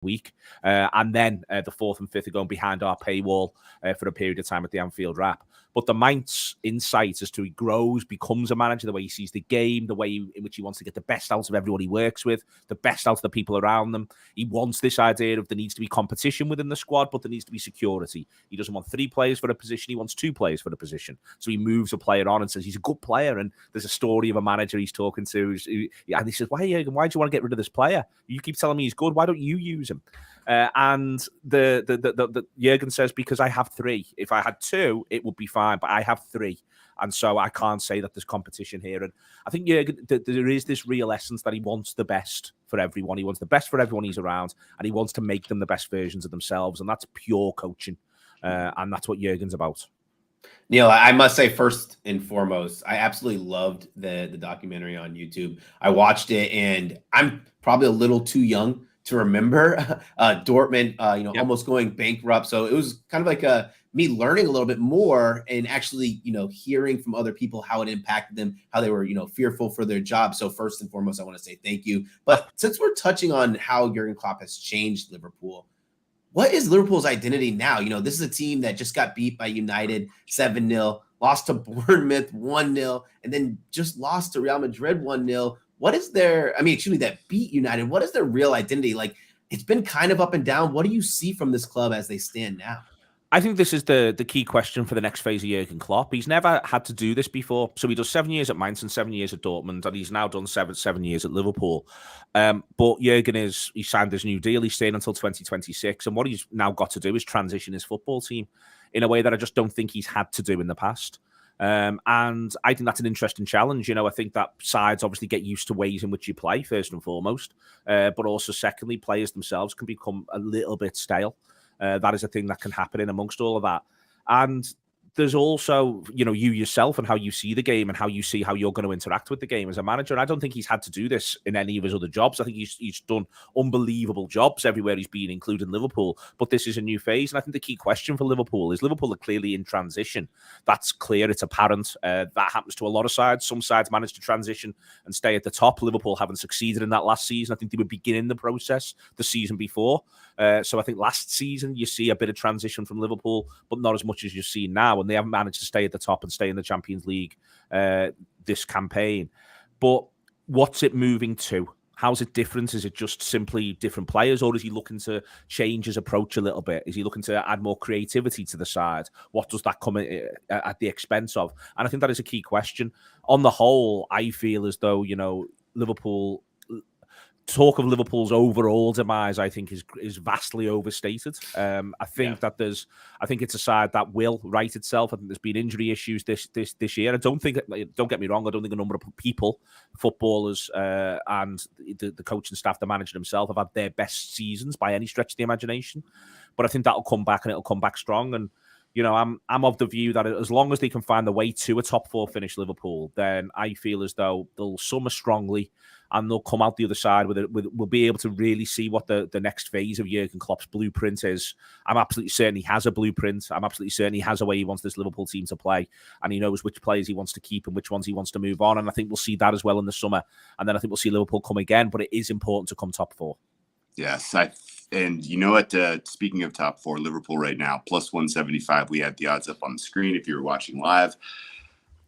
week. And then the fourth and fifth are going behind our paywall for a period of time at the Anfield Wrap. But the Mount's insight as to he grows, becomes a manager, the way he sees the game, the way in which he wants to get the best out of everyone he works with, the best out of the people around them. He wants this idea of there needs to be competition within the squad, but there needs to be security. He doesn't want 3 players for a position. He wants 2 players for the position. So he moves a player on and says he's a good player. And there's a story of a manager he's talking to. And he says, why do you want to get rid of this player? You keep telling me he's good. Why don't you use him? And the Jurgen says, because I have 3. If I had 2, it would be fine, but I have 3. And so I can't say that there's competition here. And I think Jurgen, there is this real essence that he wants the best for everyone. He wants the best for everyone he's around, and he wants to make them the best versions of themselves. And that's pure coaching. And that's what Jurgen's about. Neil, I must say, first and foremost, I absolutely loved the documentary on YouTube. I watched it, and I'm probably a little too young to remember Dortmund, almost going bankrupt. So it was kind of like me learning a little bit more and actually, hearing from other people how it impacted them, how they were, fearful for their job. So first and foremost, I want to say thank you. But since we're touching on how Jurgen Klopp has changed Liverpool, what is Liverpool's identity now? This is a team that just got beat by United 7-0, lost to Bournemouth 1-0, and then just lost to Real Madrid 1-0. What is that beat United? What is their real identity? Like, it's been kind of up and down. What do you see from this club as they stand now? I think this is the key question for the next phase of Jurgen Klopp. He's never had to do this before. So he does 7 years at Mainz and 7 years at Dortmund, and he's now done seven years at Liverpool. But Jurgen he signed his new deal. He's staying until 2026. And what he's now got to do is transition his football team in a way that I just don't think he's had to do in the past. And I think that's an interesting challenge. I think that sides obviously get used to ways in which you play, first and foremost. But also, secondly, players themselves can become a little bit stale. That is a thing that can happen in amongst all of that. And there's also, you yourself and how you see the game and how you see how you're going to interact with the game as a manager. And I don't think he's had to do this in any of his other jobs. I think he's done unbelievable jobs everywhere he's been, including Liverpool. But this is a new phase. And I think the key question for Liverpool is Liverpool are clearly in transition. That's clear. It's apparent. That happens to a lot of sides. Some sides manage to transition and stay at the top. Liverpool haven't succeeded in that last season. I think they were beginning the process the season before. So I think last season you see a bit of transition from Liverpool, but not as much as you see now. And they haven't managed to stay at the top and stay in the Champions League this campaign. But what's it moving to? How's it different? Is it just simply different players, or is he looking to change his approach a little bit? Is he looking to add more creativity to the side? What does that come at the expense of? And I think that is a key question. On the whole, I feel as though, Liverpool... Talk of Liverpool's overall demise, I think, is vastly overstated. I think it's a side that will right itself. I think there's been injury issues this year. Don't get me wrong, I don't think a number of people, footballers, and the coaching staff, the manager himself, have had their best seasons by any stretch of the imagination. But I think that'll come back, and it'll come back strong. And I'm of the view that as long as they can find the way to a top 4 finish, Liverpool, then I feel as though they'll summer strongly and they'll come out the other side we'll be able to really see what the next phase of Jurgen Klopp's blueprint is. I'm absolutely certain he has a blueprint. I'm absolutely certain he has a way he wants this Liverpool team to play, and he knows which players he wants to keep and which ones he wants to move on. And I think we'll see that as well in the summer. And then I think we'll see Liverpool come again, but it is important to come top 4. Yes, and you know what? Speaking of top 4, Liverpool right now, plus 175. We had the odds up on the screen if you were watching live.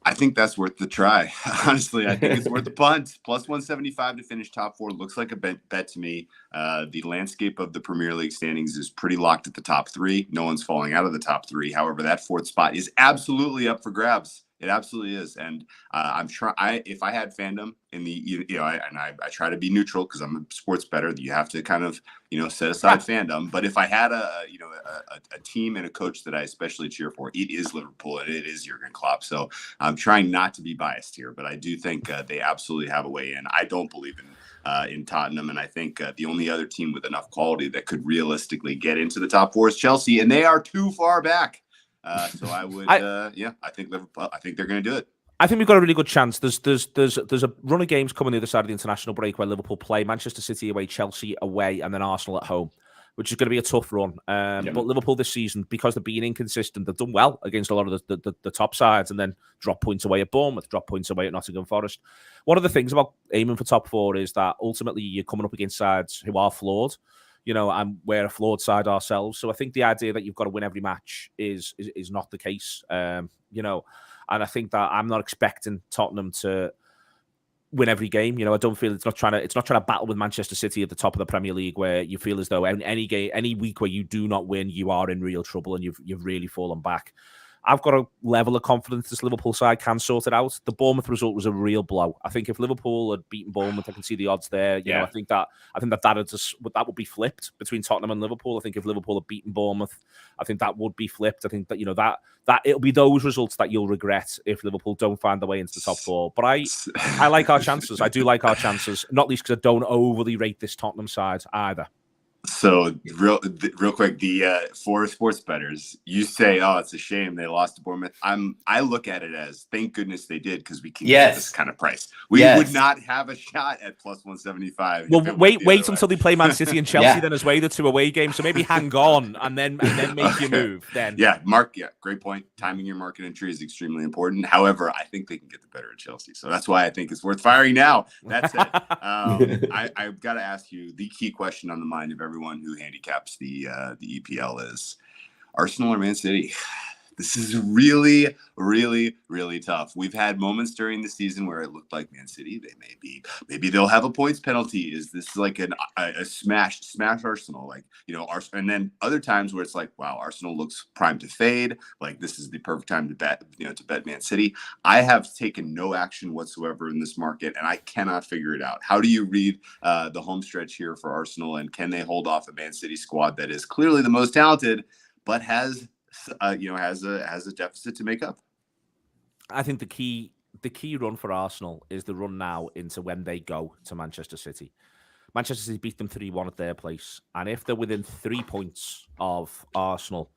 I think that's worth the try. Honestly, I think it's worth the punt. Plus 175 to finish top 4 looks like a bet to me. The landscape of the Premier League standings is pretty locked at the top 3. No one's falling out of the top 3. However, that 4th spot is absolutely up for grabs. It absolutely is. And I'm trying. If I had fandom in the, I try to be neutral because I'm a sports bettor. You have to kind of, set aside fandom. But if I had a team and a coach that I especially cheer for, it is Liverpool and it is Jurgen Klopp. So I'm trying not to be biased here, but I do think they absolutely have a way in. I don't believe in Tottenham, and I think the only other team with enough quality that could realistically get into the top 4 is Chelsea, and they are too far back. So I would, I think Liverpool. I think they're going to do it. I think we've got a really good chance. There's a run of games coming the other side of the international break where Liverpool play Manchester City away, Chelsea away, and then Arsenal at home, which is going to be a tough run. But Liverpool this season, because they're being inconsistent, they've done well against a lot of the top sides, and then drop points away at Bournemouth, drop points away at Nottingham Forest. One of the things about aiming for top 4 is that ultimately you're coming up against sides who are flawed. and we're a flawed side ourselves. So I think the idea that you've got to win every match is not the case. And I think that I'm not expecting Tottenham to win every game. I don't feel it's not trying to battle with Manchester City at the top of the Premier League, where you feel as though any week where you do not win, you are in real trouble and you've really fallen back. I've got a level of confidence this Liverpool side can sort it out. The Bournemouth result was a real blow. I think if Liverpool had beaten Bournemouth, I can see the odds there. You know, I think that would be flipped between Tottenham and Liverpool. I think if Liverpool had beaten Bournemouth, I think that would be flipped. I think that that it'll be those results that you'll regret if Liverpool don't find their way into the top four. But I like our chances. I do like our chances, not least because I don't overly rate this Tottenham side either. So real quick, for sports bettors, you say, "Oh, it's a shame they lost to Bournemouth." I look at it as, thank goodness they did, because we can get this kind of price. We would not have a shot at plus 175. Well, wait until they play Man City and Chelsea then as well, the 2 away games. So maybe hang on and then make your move. Then great point. Timing your market entry is extremely important. However, I think they can get the better of Chelsea, so that's why I think it's worth firing now. That's it. I've got to ask you the key question on the mind of everyone who handicaps the EPL is Arsenal or Man City. This is really, really, really tough. We've had moments during the season where it looked like Man City, maybe they'll have a points penalty. Is this like a smash Arsenal? And then other times where it's like, wow, Arsenal looks primed to fade. Like, this is the perfect time to bet Man City. I have taken no action whatsoever in this market, and I cannot figure it out. How do you read the home stretch here for Arsenal, and can they hold off a Man City squad that is clearly the most talented, but has a deficit to make up? I think the key run for Arsenal is the run now into when they go to Manchester City. Manchester City beat them 3-1 at their place, and if they're within 3 points of Arsenal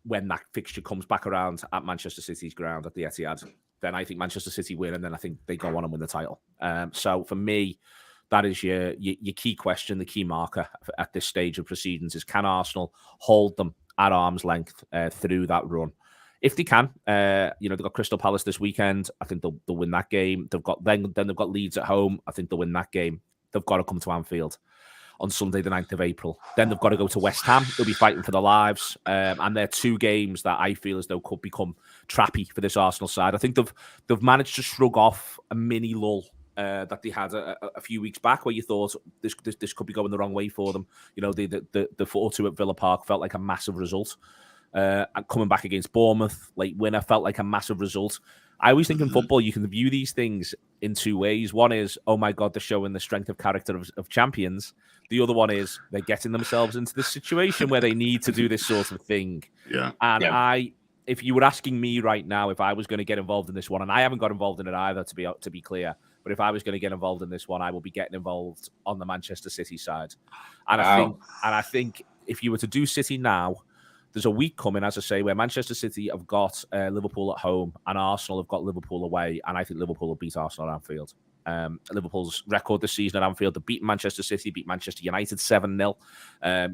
when that fixture comes back around at Manchester City's ground at the Etihad, then I think Manchester City win, and then I think they go on and win the title. So for me, that is your key question, the key marker at this stage of proceedings is, can Arsenal hold them at arm's length through that run? If they can, they've got Crystal Palace this weekend. I think they'll win that game. They've got Leeds at home. I think they'll win that game. They've got to come to Anfield on Sunday, the 9th of April. Then they've got to go to West Ham. They'll be fighting for their lives. And they're 2 games that I feel as though could become trappy for this Arsenal side. I think they've managed to shrug off a mini lull that they had a few weeks back, where you thought this could be going the wrong way for them. The 4-2 at Villa Park felt like a massive result. And coming back against Bournemouth, late winner, felt like a massive result. I always think in football, you can view these things in 2 ways. One is, oh my God, they're showing the strength of character of champions. The other one is they're getting themselves into this situation where they need to do this sort of thing. Yeah. And if you were asking me right now if I was going to get involved in this one, and I haven't got involved in it either, to be clear, but if I was going to get involved in this one, I will be getting involved on the Manchester City side. And I think if you were to do City now, there's a week coming, as I say, where Manchester City have got Liverpool at home and Arsenal have got Liverpool away, and I think Liverpool will beat Arsenal at Anfield. Liverpool's record this season at Anfield, they beat Manchester City, beat Manchester United 7-0.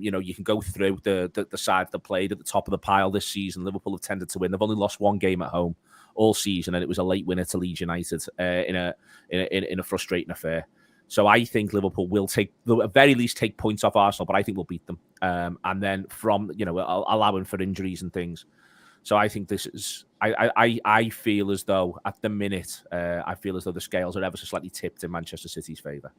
You can go through the side that played at the top of the pile this season. Liverpool have tended to win. They've only lost 1 game at home all season, and it was a late winner to Leeds United in a frustrating affair. So I think Liverpool will at very least take points off Arsenal, but I think we'll beat them. And then from allowing for injuries and things. So I think this is. I feel as though at the minute, the scales are ever so slightly tipped in Manchester City's favour.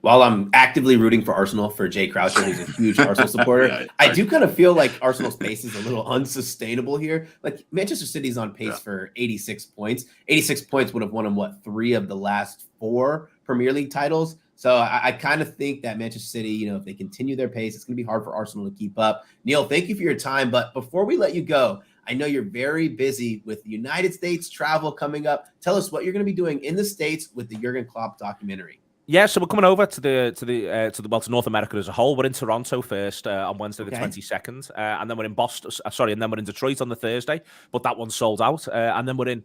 While I'm actively rooting for Arsenal for Jay Croucher, who's a huge Arsenal supporter, I do kind of feel like Arsenal's pace is a little unsustainable here. Like, Manchester City's on pace for 86 points. 86 points would have won them, 3 of the last 4 Premier League titles. So I kind of think that Manchester City, if they continue their pace, it's going to be hard for Arsenal to keep up. Neil, thank you for your time. But before we let you go, I know you're very busy with United States travel coming up. Tell us what you're going to be doing in the States with the Jurgen Klopp documentary. Yeah, so we're coming over to North America as a whole. We're in Toronto first on Wednesday the 22nd, and then we're in Boston. And then we're in Detroit on the Thursday, but that one's sold out. And then we're in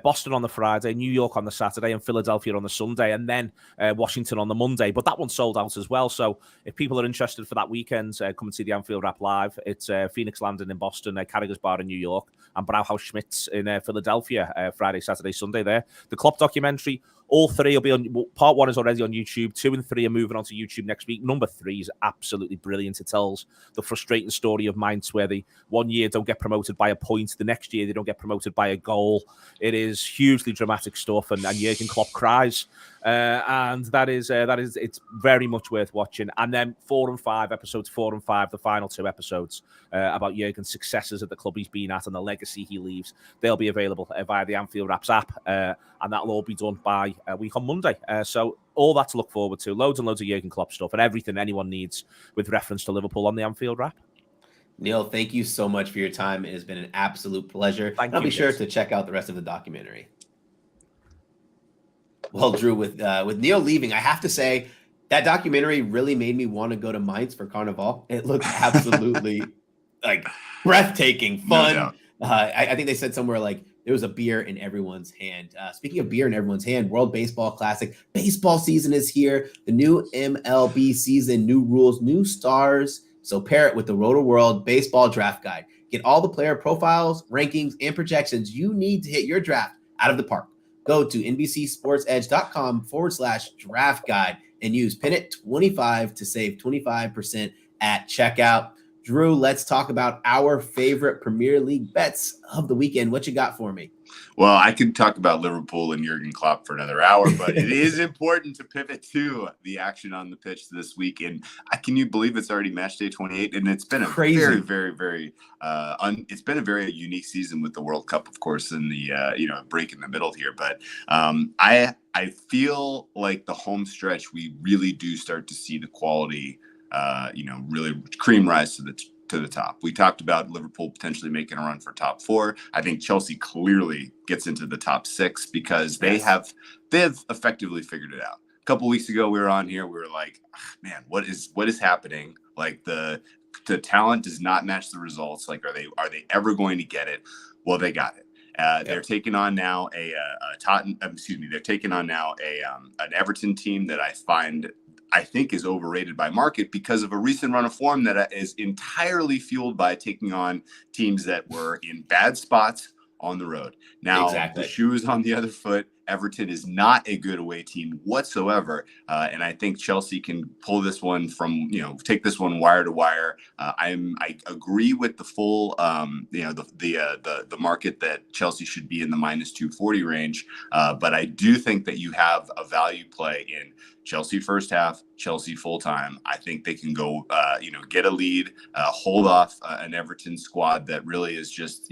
Boston on the Friday, New York on the Saturday, and Philadelphia on the Sunday, and then Washington on the Monday. But that one's sold out as well. So if people are interested for that weekend, come and see the Anfield Wrap live. It's Phoenix Landing in Boston, Carragher's Bar in New York, and Brauhaus Schmitz in Philadelphia. Friday, Saturday, Sunday. There, the Klopp documentary. All three will be on. Part 1 is already on YouTube. 2 and 3 are moving on to YouTube next week. Number 3 is absolutely brilliant. It tells the frustrating story of Mainz, where they one year don't get promoted by a point, the next year they don't get promoted by a goal. It is hugely dramatic stuff, and Jurgen Klopp cries. And that is it's very much worth watching. And then 4 and 5, episodes 4 and 5, the final 2 episodes about Jurgen's successes at the club he's been at and the legacy he leaves, they'll be available via the Anfield Wraps app, and that'll all be done by a week on Monday. So all that to look forward to. Loads and loads of Jurgen Klopp stuff and everything anyone needs with reference to Liverpool on the Anfield Wrap. Neil, thank you so much for your time. It has been an absolute pleasure. I'll be sure to check out the rest of the documentary. Well, Drew, with Neil leaving, I have to say that documentary really made me want to go to Mainz for Carnival. It looked absolutely like breathtaking, fun. No I think they said somewhere like there was a beer in everyone's hand. Speaking of beer in everyone's hand, World Baseball Classic. Baseball season is here. The new MLB season, new rules, new stars. So pair it with the Roto World Baseball Draft Guide. Get all the player profiles, rankings, and projections you need to hit your draft out of the park. Go to NBCSportsEdge.com/draft guide and use PINIT25 to save 25% at checkout. Drew, let's talk about our favorite Premier League bets of the weekend. What you got for me? Well, I could talk about Liverpool and Jurgen Klopp for another hour, but it is important to pivot to the action on the pitch this week. And can you believe it's already match day 28? And it's been a very, very, very it's been a very unique season with the World Cup, of course, and the break in the middle here. But I feel like the home stretch, we really do start to see the quality, really cream rise to the top. We talked about Liverpool potentially making a run for top 4. I think Chelsea clearly gets into the top 6 because they have effectively figured it out. A couple weeks ago, we were on here. We were like, man, what is happening? Like the talent does not match the results. Like, are they ever going to get it? Well, they got it. They're taking on now they're taking on now an Everton team that I think is overrated by market because of a recent run of form that is entirely fueled by taking on teams that were in bad spots on the road. Now, The shoe is on the other foot. Everton is not a good away team whatsoever. And I think Chelsea can pull this one from, take this one wire to wire. I agree with the full, the market that Chelsea should be in the -240 range. But I do think that you have a value play in Chelsea first half, Chelsea full time. I think they can go, get a lead, hold off an Everton squad that really is just,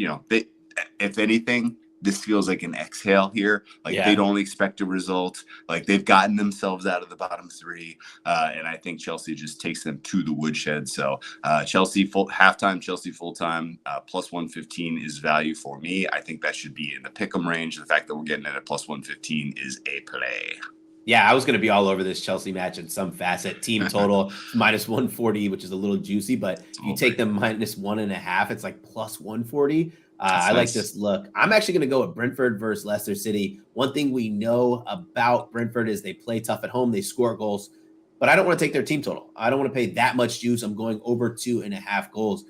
if anything, this feels like an exhale here. They don't expect a result. Like, they've gotten themselves out of the bottom 3. And I think Chelsea just takes them to the woodshed. So Chelsea halftime, Chelsea full time, +115 is value for me. I think that should be in the pick'em range. The fact that we're getting it at +115 is a play. Yeah, I was going to be all over this Chelsea match in some facet. Team total -140, which is a little juicy, but if you take them -1.5, it's like +140. I like this look. I'm actually going to go with Brentford versus Leicester City. One thing we know about Brentford is they play tough at home. They score goals, but I don't want to take their team total. I don't want to pay that much juice. I'm going over 2.5 goals.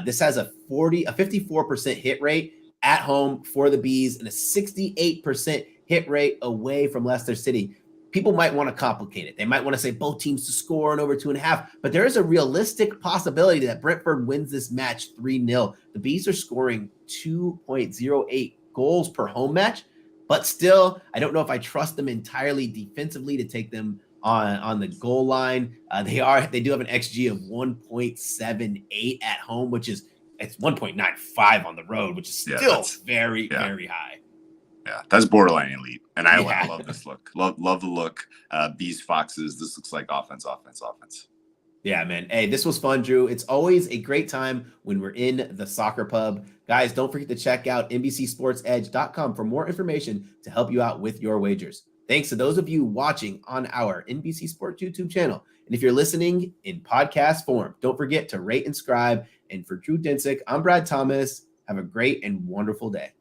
This has a 54% hit rate at home for the Bees and a 68% hit rate away from Leicester City. People might want to complicate it. They might want to say both teams to score and over 2.5, but there is a realistic possibility that Brentford wins this match 3-0. The Bees are scoring 2.08 goals per home match, but still, I don't know if I trust them entirely defensively to take them on the goal line. They do have an XG of 1.78 at home, it's 1.95 on the road, which is still very high. Yeah, that's borderline elite. And I love this look. Love the look. Bees, Foxes. This looks like offense. Yeah, man. Hey, this was fun, Drew. It's always a great time when we're in the soccer pub. Guys, don't forget to check out NBCSportsEdge.com for more information to help you out with your wagers. Thanks to those of you watching on our NBC Sports YouTube channel. And if you're listening in podcast form, don't forget to rate and subscribe. And for Drew Dinsick, I'm Brad Thomas. Have a great and wonderful day.